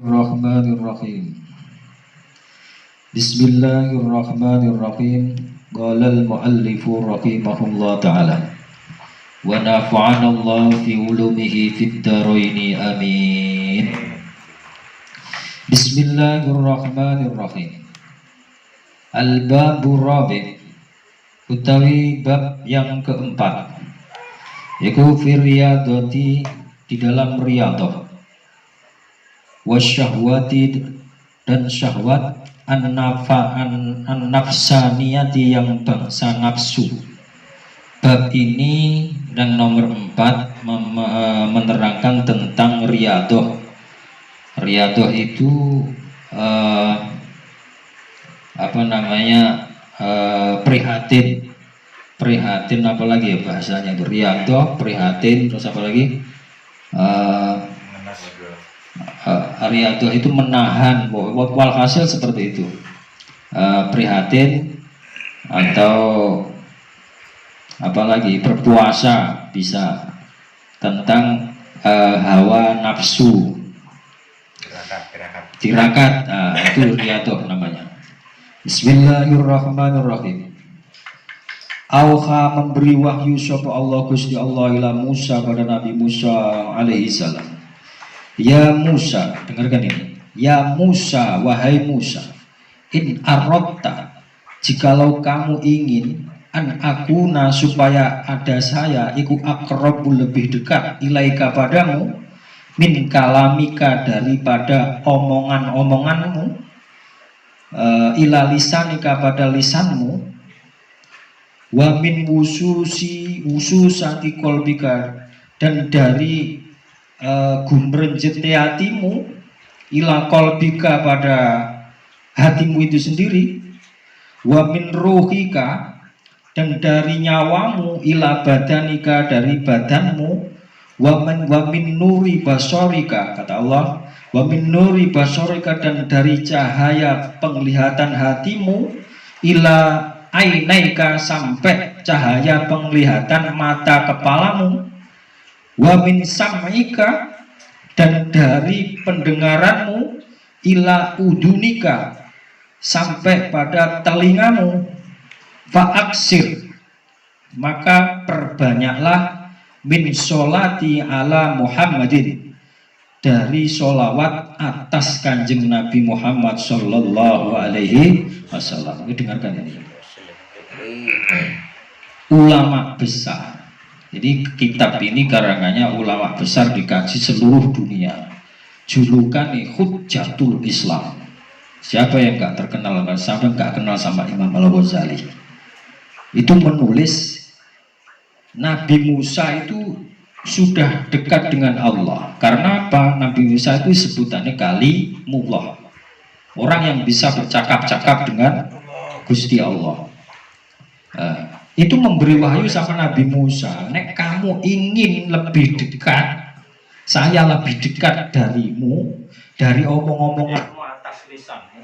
Bismillahirrahmanirrahim. Bismillahirrahmanirrahim. Qala al-muallifu rahimahullah ta'ala. Wa nafa'ana Allah fi ulumihi fid dharaini amin. Bismillahirrahmanirrahim. Al-babur rabi' utawi bab yang keempat, yaitu fi riyadati, di dalam riyadhah, wasyahwati, dan syahwat, an-nafsaniyati, yang bangsa nafsu. Bab ini yang nomor 4 menerangkan tentang riyadhah. Riyadhah itu prihatin apalagi ya bahasanya itu, riyadhah, prihatin, terus apa lagi, riyadhah itu menahan, walhasil seperti itu, prihatin atau apalagi berpuasa bisa tentang hawa nafsu, tirakat, itu riyadhah namanya. Bismillahirrahmanirrahim. Auha, memberi wahyu sapa Allah Gusti Allah ila Musa, pada Nabi Musa alaihi salam. Ya Musa, dengarkan ini. Ya Musa, wahai Musa, in aradta, jikalau kamu ingin, an akuna, supaya ada saya, iku akrabu, lebih dekat, ilaika, padamu, min kalamika, daripada omongan-omonganmu, ila lisanika, pada lisanmu, wa min wususati kolbika, dan dari gumrenjete hatimu, ila kolbika, pada hatimu itu sendiri, wa min ruhika, dan dari nyawamu, ila badanika, dari badanmu, wa min nuri basorika, kata Allah, wa min nuri basorika, dan dari cahaya penglihatan hatimu, ila ainaika, sampai cahaya penglihatan mata kepalamu, wa min sam'ika, dan dari pendengaranmu, ila udunika, sampai pada telingamu, fa'aksir, maka perbanyaklah, min sholati ala Muhammadin, dari sholawat atas kanjeng Nabi Muhammad sallallahu alaihi wasallam. Dengarkan ini. Ulama besar, jadi kitab ini karangannya ulama besar, dikaji seluruh dunia. Julukan Hujjatul Islam. Siapa yang nggak terkenal, siapa nggak kenal sama Imam Al-Ghazali? Itu menulis Nabi Musa itu sudah dekat dengan Allah. Karena apa? Nabi Musa itu sebutannya kalimullah, orang yang bisa bercakap-cakap dengan Gusti Allah. Itu memberi wahyu sama Nabi Musa, nek kamu ingin lebih dekat, saya lebih dekat darimu, dari omong-omonganmu atas lisanmu,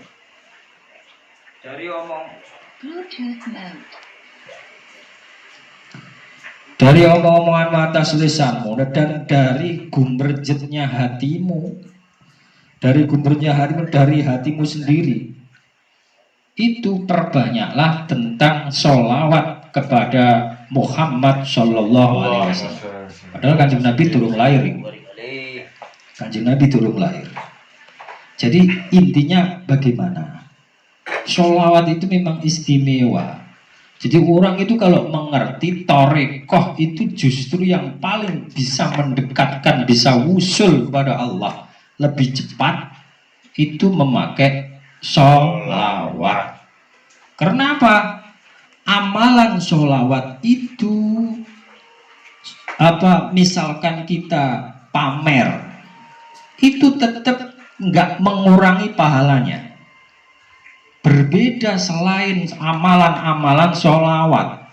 dari omong-omonganmu atas lisanmu, dan dari gumrejetnya hatimu, dari hatimu sendiri. Itu perbanyaklah tentang sholawat kepada Muhammad Sallallahu Alaihi Wasallam. Padahal kanjeng Nabi turun lahir, Jadi intinya bagaimana? Sholawat itu memang istimewa. Jadi orang itu kalau mengerti torekoh itu justru yang paling bisa mendekatkan, bisa wusul kepada Allah lebih cepat, itu memakai sholawat. Kenapa? Amalan sholawat itu misalkan kita pamer, itu tetap nggak mengurangi pahalanya. Berbeda selain amalan-amalan sholawat.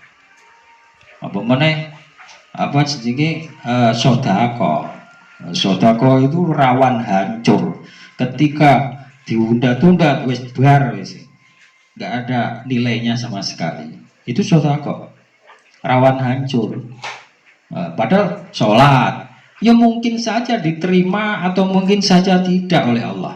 Sodako itu rawan hancur ketika diunda-tunda, wis bar, nggak ada nilainya sama sekali. Itu sodako rawan hancur. Padahal sholat, ya mungkin saja diterima atau mungkin saja tidak oleh Allah.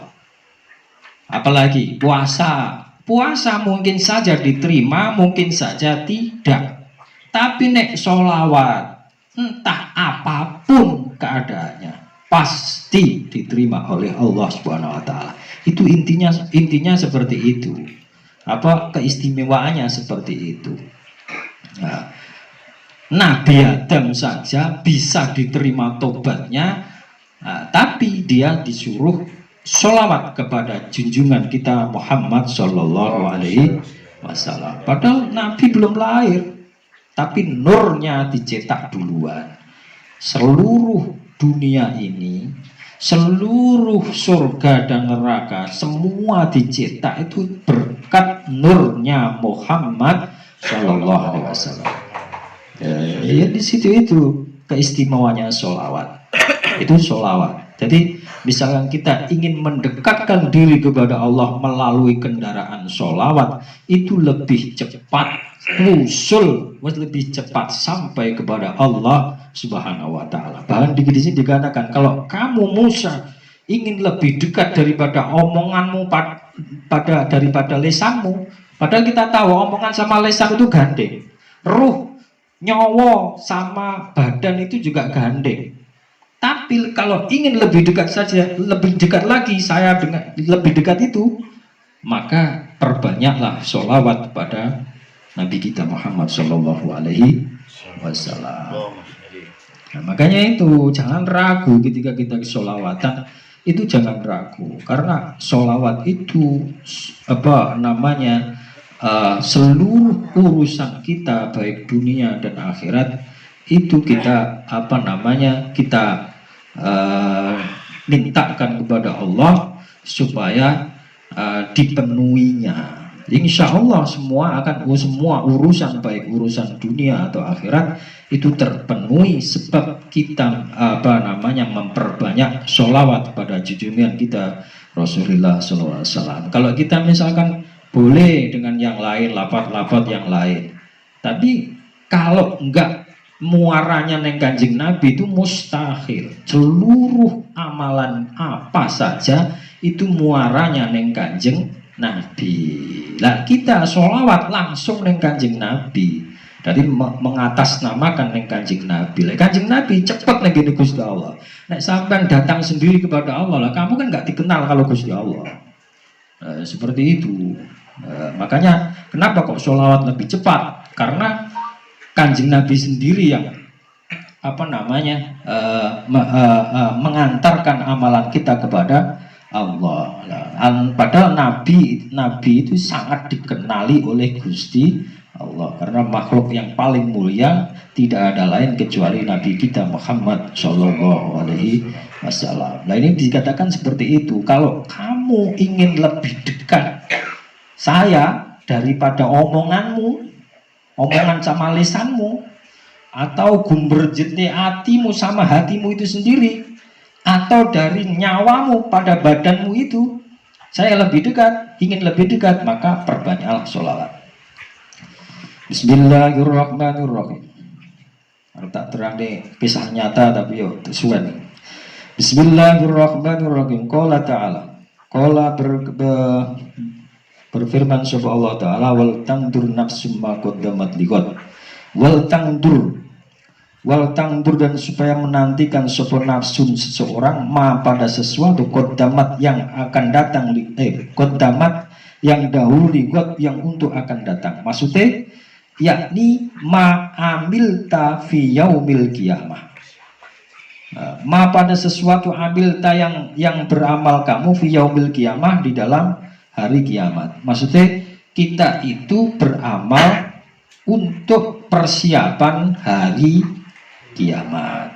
Apalagi puasa, puasa mungkin saja diterima, mungkin saja tidak. Tapi nek sholawat, entah apapun keadaannya, pasti diterima oleh Allah Subhanahu Wa Taala. Itu intinya seperti itu. Apa keistimewaannya seperti itu. Nah, Nabi Adam saja bisa diterima tobatnya, tapi dia disuruh sholawat kepada junjungan kita Muhammad Shallallahu Alaihi Wasallam. Padahal Nabi belum lahir, tapi nurnya dicetak duluan. Seluruh dunia ini, seluruh surga dan neraka, semua dicetak itu berkat nurnya Muhammad Shallallahu Alaihi Wasallam. Ya di situ itu keistimewaannya sholawat. Itu sholawat. Jadi misalkan kita ingin mendekatkan diri kepada Allah melalui kendaraan sholawat, itu lebih cepat usul, lebih cepat sampai kepada Allah Subhanahu Wa Taala. Bahkan di sini dikatakan kalau kamu Musa ingin lebih dekat daripada omonganmu daripada lesanmu, padahal kita tahu omongan sama lesan itu gandeng. Ruh, nyawa sama badan itu juga gandeng. Tapi kalau ingin lebih dekat saja, lebih dekat lagi saya dengan lebih dekat itu, maka perbanyaklah sholawat kepada Nabi kita Muhammad Shallallahu Alaihi Wasallam. Nah, makanya itu jangan ragu ketika kita sholawatan, itu jangan ragu karena sholawat itu seluruh urusan kita baik dunia dan akhirat itu kita kita mintakan kepada Allah supaya dipenuhinya. Insya Allah semua urusan baik urusan dunia atau akhirat itu terpenuhi sebab kita memperbanyak sholawat pada junjungan kita Rasulullah SAW. Kalau kita misalkan boleh dengan yang lain, lafaz-lafaz yang lain, tapi kalau enggak muaranya neng Kanjeng Nabi itu mustahil. Seluruh amalan apa saja itu muaranya neng Kanjeng Nabi. Lah kita sholawat langsung neng Kanjeng Nabi. Jadi mengatasnamakan neng Kanjeng Nabi. Lah Kanjeng Nabi cepat neng gini Gusti Allah. Nek sampean datang sendiri kepada Allah, lah kamu kan nggak dikenal kalau Gusti Allah. Seperti itu. Makanya kenapa kok sholawat lebih cepat? Karena Kanjeng Nabi sendiri yang mengantarkan amalan kita kepada Allah. Padahal Nabi itu sangat dikenali oleh Gusti Allah karena makhluk yang paling mulia tidak ada lain kecuali Nabi kita Muhammad Shallallahu Alaihi Wasallam. Nah ini dikatakan seperti itu. Kalau kamu ingin lebih dekat saya daripada omonganmu, omongan sama lisanmu, atau gumberjetnya hatimu sama hatimu itu sendiri, atau dari nyawamu pada badanmu itu, saya lebih dekat, ingin lebih dekat, maka perbanyaklah sholawat. Bismillahirrahmanirrahim. Tak terang deh kisah nyata tapi yo sesuai. Bismillahirrahmanirrahim. Qala ta'ala. Qala berfirman sapa Allah Ta'ala, wal tangdur nafsum ma qaddamat liqad. Wal tangdur dan supaya menantikan sapa nafsun seseorang ma pada sesuatu qaddamat yang akan datang qaddamat yang dahulu liqad yang untuk akan datang. Maksudnya yakni ma amilta fi yaumil qiyamah. Ma pada sesuatu amilta yang beramal kamu fi yaumil qiyamah di dalam hari kiamat. Maksudnya kita itu beramal untuk persiapan hari kiamat.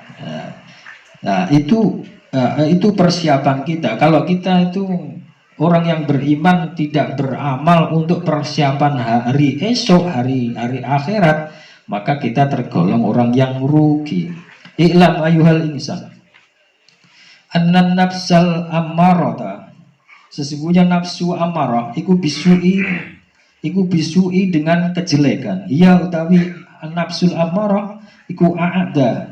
Nah itu persiapan kita. Kalau kita itu orang yang beriman tidak beramal untuk persiapan hari esok, hari akhirat, maka kita tergolong orang yang rugi. I'lam ayuhal insan annan nafsal ammarata, sesungguhnya nafsu amarah iku bisui dengan kejelekan. Ia utawi nafsul amarah iku a'da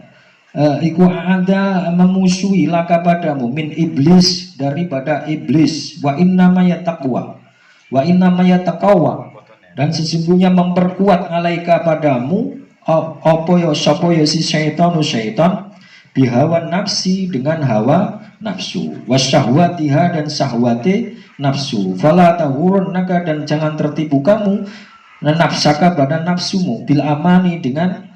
iku ada memusuhi laka padamu min iblis daripada iblis wa inna ma yataqwa wa inna ma yataqwa dan sesungguhnya memperkuat alaika padamu apa ya sapa ya si syaitan bihawa nafsi dengan hawa nafsu wasyahwatiha dan syahwate nafsu fala tahurunaka dan jangan tertipu kamu nafsaka pada nafsumu bil amani dengan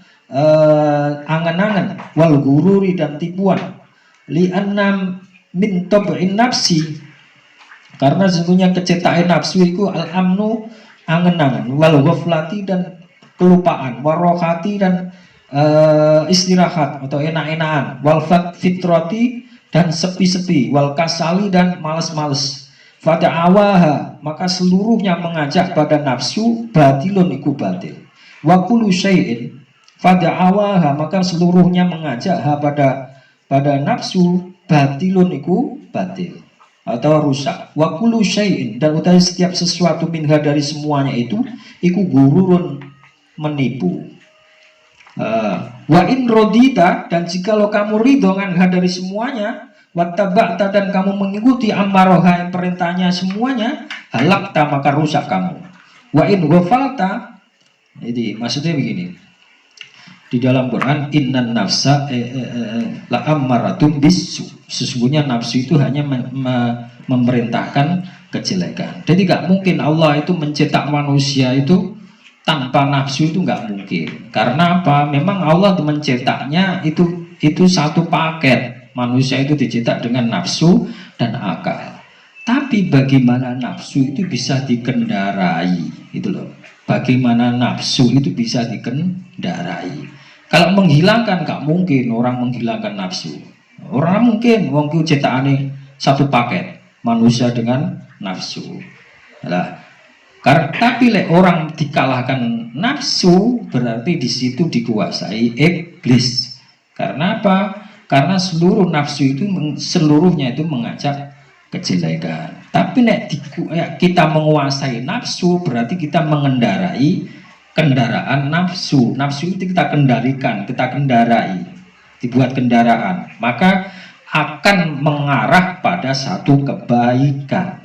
angan-angan wal gururi dan tipuan li annam min tab'in nafsi karena sesungguhnya kecetakan nafsu itu al amnu angan-angan wal ghaflati dan kelupaan warohati dan istirahat atau enak-enakan wal fitrati dan sepi-sepi wal kasali dan males-males pada awaha maka seluruhnya mengajak pada nafsu batilun iku batil wa kullu syai'in pada awaha maka seluruhnya mengajak pada nafsu batilun iku batil atau rusak wa kullu syai'in dan utai setiap sesuatu minha dari semuanya itu iku gururun menipu wa in rodita dan jikalau kamu ridho anha dari semuanya wattaba'ta dan kamu mengikuti amaroha yang perintahnya semuanya halakta maka rusak kamu wa in ghafalta jadi maksudnya begini di dalam Quran innan nafsa la ammaratum bisu sesungguhnya nafsu itu hanya memerintahkan kejelekan jadi gak mungkin Allah itu mencetak manusia itu tanpa nafsu itu nggak mungkin karena apa memang Allah mencetaknya itu satu paket manusia itu dicetak dengan nafsu dan akal tapi bagaimana nafsu itu bisa dikendarai itu loh bagaimana nafsu itu bisa dikendarai kalau menghilangkan nggak mungkin orang menghilangkan nafsu orang mungkin wong ku cetakane satu paket manusia dengan nafsu nah, tapi orang dikalahkan nafsu berarti di situ dikuasai iblis. Karena apa? Karena seluruh nafsu itu seluruhnya itu mengajak kejelekan. Tapi kita menguasai nafsu berarti kita mengendarai kendaraan nafsu. Nafsu itu kita kendalikan, kita kendarai, dibuat kendaraan. Maka akan mengarah pada satu kebaikan.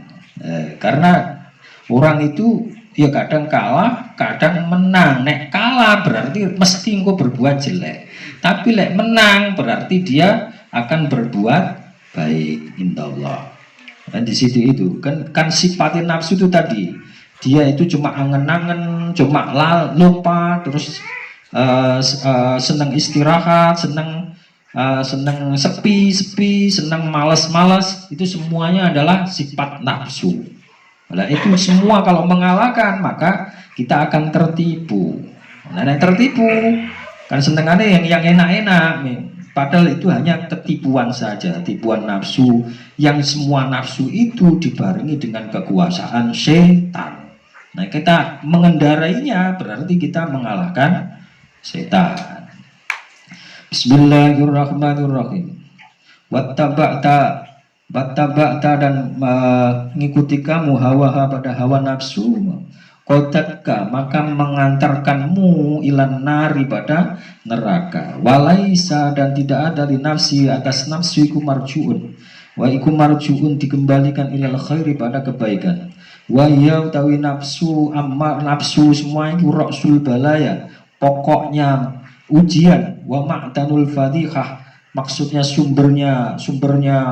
Karena orang itu ya kadang kalah, kadang menang. Nek kalah berarti mesti engkau berbuat jelek. Tapi nek menang berarti dia akan berbuat baik insyaallah. Dan di situ itu kan sifatnya nafsu itu tadi. Dia itu cuma angen-angen, cuma lupa, terus senang istirahat, senang sepi, senang malas-malas. Itu semuanya adalah sifat nafsu. Nah itu semua kalau mengalahkan maka kita akan tertipu. Nah yang tertipu kan senengannya yang enak-enak padahal itu hanya ketipuan saja, tipuan nafsu yang semua nafsu itu dibarengi dengan kekuasaan setan. Nah kita mengendarainya berarti kita mengalahkan setan. Bismillahirrahmanirrahim. Wattaba'ta dan mengikuti kamu hawa pada hawa nafsu qadatka maka mengantarkanmu ilan nari pada neraka walaisa dan tidak ada di nafsi atas nafsu iku marjuun wa iku marjuun dikembalikan ilal khairi pada kebaikan wa ya utawi nafsu amma nafsu semua itu rasul balaya pokoknya ujian wa ma'tanul fadhihah maksudnya sumbernya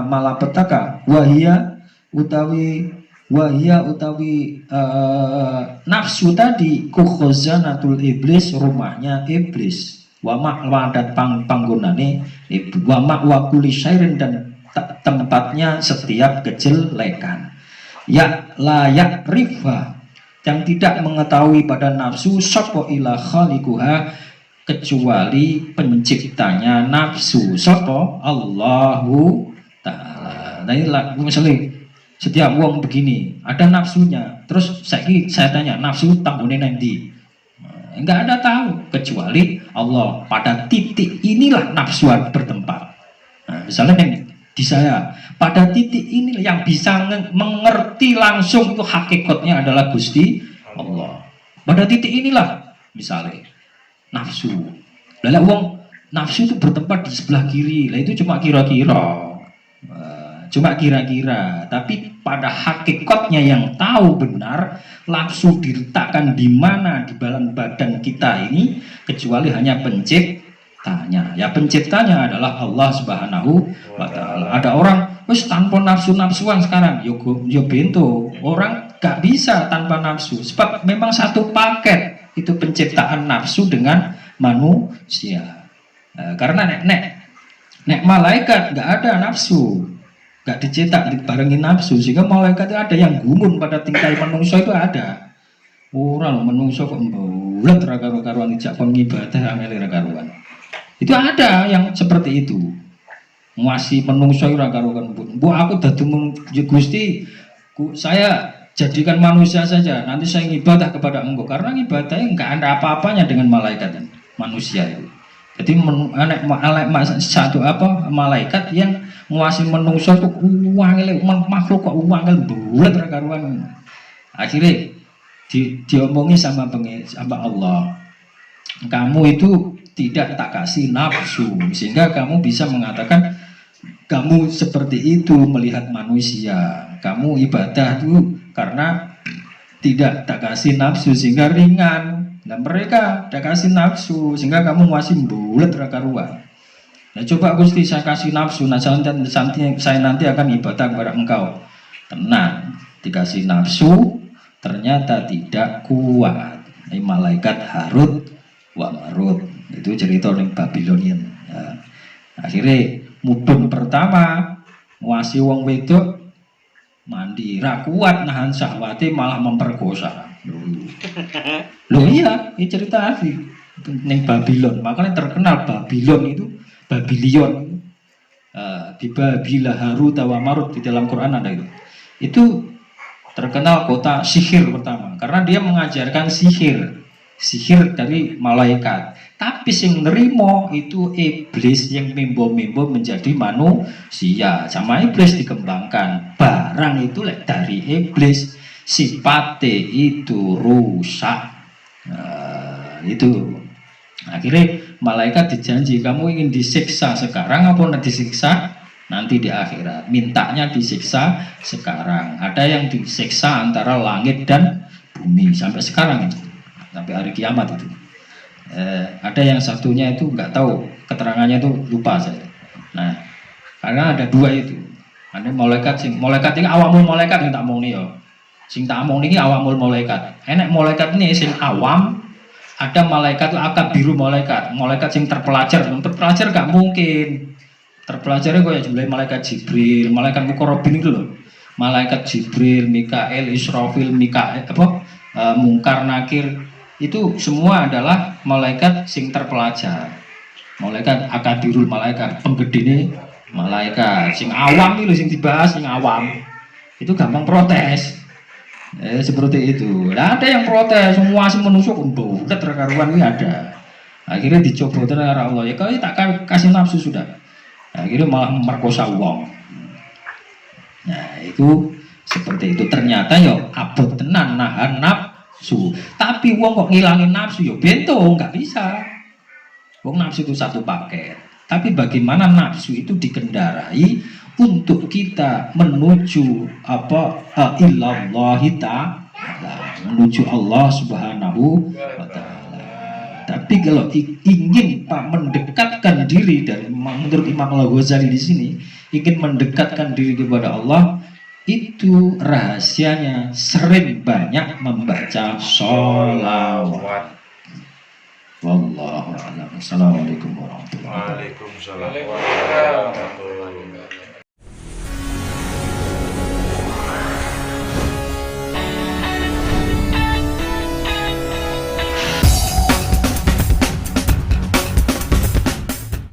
malapetaka wahia utawi nafsu tadi kukhazanatul iblis rumahnya iblis wa ma'wa dan panggonane wa ma'wa kulli syairin dan tempatnya setiap kejelekan ya layak rifa yang tidak mengetahui pada nafsu sapa ila khaliquha kecuali penciptanya nafsu sapa Allahu Ta'ala. Nah inilah misalnya setiap wong begini ada nafsunya terus saya tanya nafsu tanggune nanti enggak ada tahu kecuali Allah pada titik inilah nafsu bertempat. Nah, misalnya di saya pada titik ini yang bisa mengerti langsung itu hakikatnya adalah Gusti Allah. Pada titik inilah misalnya nafsu. Lalu wong nafsu itu bertempat di sebelah kiri. Lah itu cuma kira-kira. Cuma kira-kira, tapi pada hakikatnya yang tahu benar nafsu diletakkan di mana di dalam badan kita ini kecuali hanya penciptanya. Ya penciptanya adalah Allah Subhanahu wa taala. Ada orang wis tanpa nafsu-nafsuan sekarang, yo bento. Orang gak bisa tanpa nafsu. Sebab memang satu paket itu penciptaan nafsu dengan manusia. Karena nek malaikat gak ada nafsu. Gak dicetak dibarengi nafsu, sehingga malaikat itu ada yang gumun pada tingkai menungso itu ada. Orang menungso kok mbulet ra karo-karuan ijak kon ngibadah angel ra karuan. Itu ada yang seperti itu. Nguasi menungso ra karuan. Bu aku dadi Gusti, saya jadikan manusia saja. Nanti saya ngibadah kepada Engkau karena ngibadahnya enggak ada apa-apanya dengan malaikat dan manusia itu. Jadi satu malaikat yang nguasi menungso itu uangil makhluk kok uangil bulat karuan. Akhirnya diomongi sama Allah, kamu itu tidak tak kasih nafsu sehingga kamu bisa mengatakan kamu seperti itu melihat manusia. Kamu ibadah itu karena tidak tak kasih nafsu sehingga ringan. Dan mereka tak kasih nafsu sehingga kamu masih bulat karuan. Nah, coba Gusti saya kasih nafsu, nah saya nanti akan ibadah kepada Engkau. Tenang, dikasih nafsu ternyata tidak kuat. Ini malaikat Harut wa Marut. Itu cerita dari Babylonian. Ya. Akhirnya mudun pertama nguasi wong wedok mandi ra kuat nahan syahwate malah memperkosa. Loh iya, ini cerita asli neng Babylon. Makanya terkenal Babylon itu Babylon. Di Babila Harut wa Marut di dalam Quran ada itu. Itu terkenal kota sihir pertama karena dia mengajarkan sihir dari malaikat. Tapi sing nerimo itu iblis yang mimbo-mimbo menjadi manusia. Sama iblis dikembangkan. Barang itu dari iblis. Sifatnya itu rusak. Itu akhirnya malaikat dijanji kamu ingin disiksa sekarang apa nanti disiksa nanti di akhirat. Mintanya disiksa sekarang. Ada yang disiksa antara langit dan bumi sampai sekarang itu, sampai hari kiamat itu. Ada yang satunya itu nggak tahu keterangannya itu lupa saya. Nah karena ada dua itu. Ada malaikat ini awamul malaikat yang tak mau nih ya. Sing tak omong niki awamul malaikat. Enek malaikat ini sing awam, ada malaikat akad biru malaikat sing terpelajar gak mungkin. Terpelajarnya kok ya jumlah malaikat Jibril, malaikat Mukarrabin itu loh. Malaikat Jibril, Mikael, Israfil, Mungkar, Nakir itu semua adalah malaikat sing terpelajar. Malaikat akabirul malaikat, penggedene malaikat sing awam itu sing dibahas sing awam. Itu gampang protes. Seperti itu. Nah, ada yang protes, semua menusuk udah terkaruan ini ada. Akhirnya dicoba oleh Allah. Ya kalau tak kasih nafsu sudah. Akhirnya malah merkosa uang. Nah itu seperti itu. Ternyata ya abot tenan nahan nafsu. Tapi uang kok ngilangin nafsu ya bento nggak bisa. Uang nafsu itu satu paket. Tapi bagaimana nafsu itu dikendarai untuk kita menuju ilallahi ta'ala, menuju Allah Subhanahu wa ta'ala. Tapi kalau ingin mendekatkan diri dari menurut Imam Al-Ghazali di sini, ingin mendekatkan diri kepada Allah, itu rahasianya sering banyak membaca sholawat. Wallahu a'lam. Assalamualaikum warahmatullahi wabarakatuh. Waalaikumsalam warahmatullahi wabarakatuh.